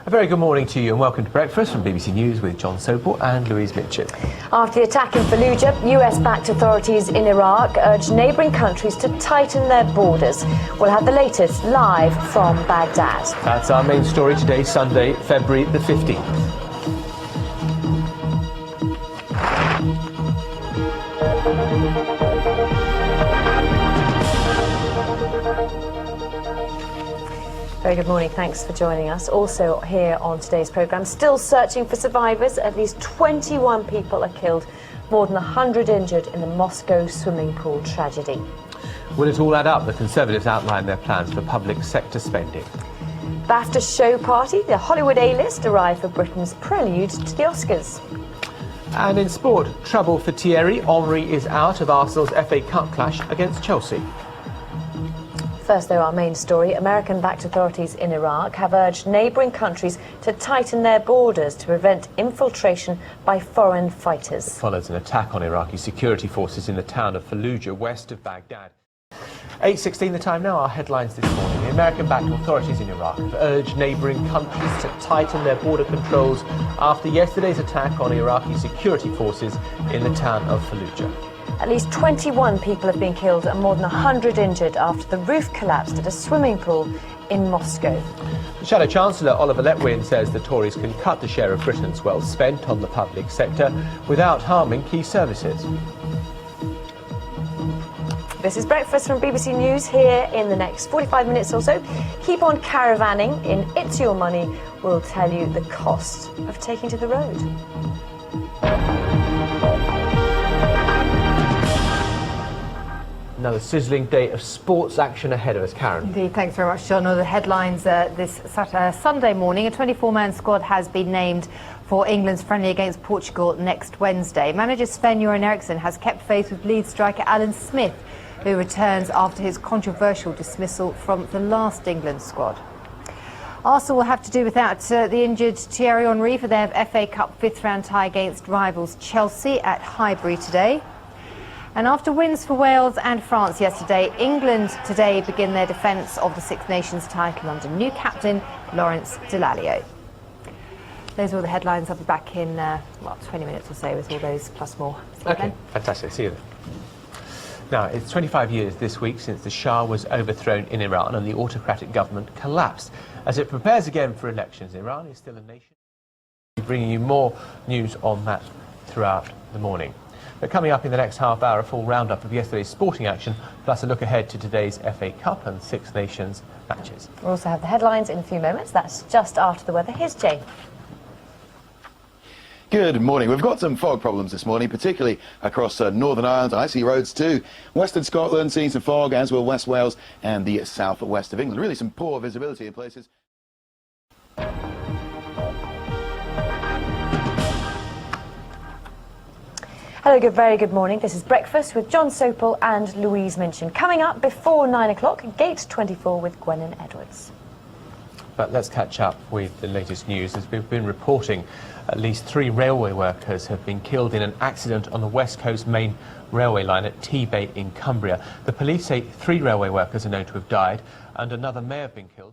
A very good morning to you and welcome to Breakfast from BBC News with Jon Sopel and Louise Minchin. After the attack in Fallujah, US-backed authorities in Iraq urged neighbouring countries to tighten their borders. We'll have the latest live from Baghdad. That's our main story today, Sunday, February the 15th. Very good morning, thanks for joining us. Also here on today's programme, still searching for survivors. At least 21 people are killed, more than 100 injured in the Moscow swimming pool tragedy. Will it all add up? The Conservatives outlined their plans for public sector spending. BAFTA show party, the Hollywood A-list arrived for Britain's prelude to the Oscars. And in sport, trouble for Thierry. Henry is out of Arsenal's FA Cup clash against Chelsea. First, though, our main story. American-backed authorities in Iraq have urged neighbouring countries to tighten their borders to prevent infiltration by foreign fighters. It follows an attack on Iraqi security forces in the town of Fallujah, west of Baghdad. 8:16 the time now, our headlines this morning. The American-backed authorities in Iraq have urged neighbouring countries to tighten their border controls after yesterday's attack on Iraqi security forces in the town of Fallujah. At least 21 people have been killed and more than 100 injured after the roof collapsed at a swimming pool in Moscow. The Shadow Chancellor Oliver Letwin says the Tories can cut the share of Britain's wealth spent on the public sector without harming key services. This is Breakfast from BBC News. Here in the next 45 minutes or so, keep on caravanning. In It's Your Money, we'll tell you the cost of taking to the road. Another sizzling day of sports action ahead of us, Karen. Indeed, thanks very much, John. The headlines this Sunday morning. A 24-man squad has been named for England's friendly against Portugal next Wednesday. Manager Sven-Göran Eriksson has kept faith with Leeds striker Alan Smith, who returns after his controversial dismissal from the last England squad. Arsenal will have to do without the injured Thierry Henry for their FA Cup fifth-round tie against rivals Chelsea at Highbury today. And after wins for Wales and France yesterday, England today begin their defence of the Six Nations title under new captain Lawrence Dallaglio. Those are all the headlines. I'll be back in 20 minutes or so with all those plus more. Okay, fantastic. See you then. Now, it's 25 years this week since the Shah was overthrown in Iran and the autocratic government collapsed. As it prepares again for elections, Iran is still a nation. Bringing you more news on that throughout the morning. But coming up in the next half hour, a full roundup of yesterday's sporting action, plus a look ahead to today's FA Cup and Six Nations matches. We'll also have the headlines in a few moments. That's just after the weather. Here's Jane. Good morning. We've got some fog problems this morning, particularly across Northern Ireland, icy roads too. Western Scotland seeing some fog, as will West Wales and the south west of England. Really some poor visibility in places. Hello, very good morning. This is Breakfast with Jon Sopel and Louise Minchin. Coming up before 9 o'clock, Gate 24 with Gwennon Edwards. But let's catch up with the latest news. As we've been reporting, at least 3 railway workers have been killed in an accident on the West Coast main railway line at Teebay in Cumbria. The police say 3 railway workers are known to have died and another may have been killed.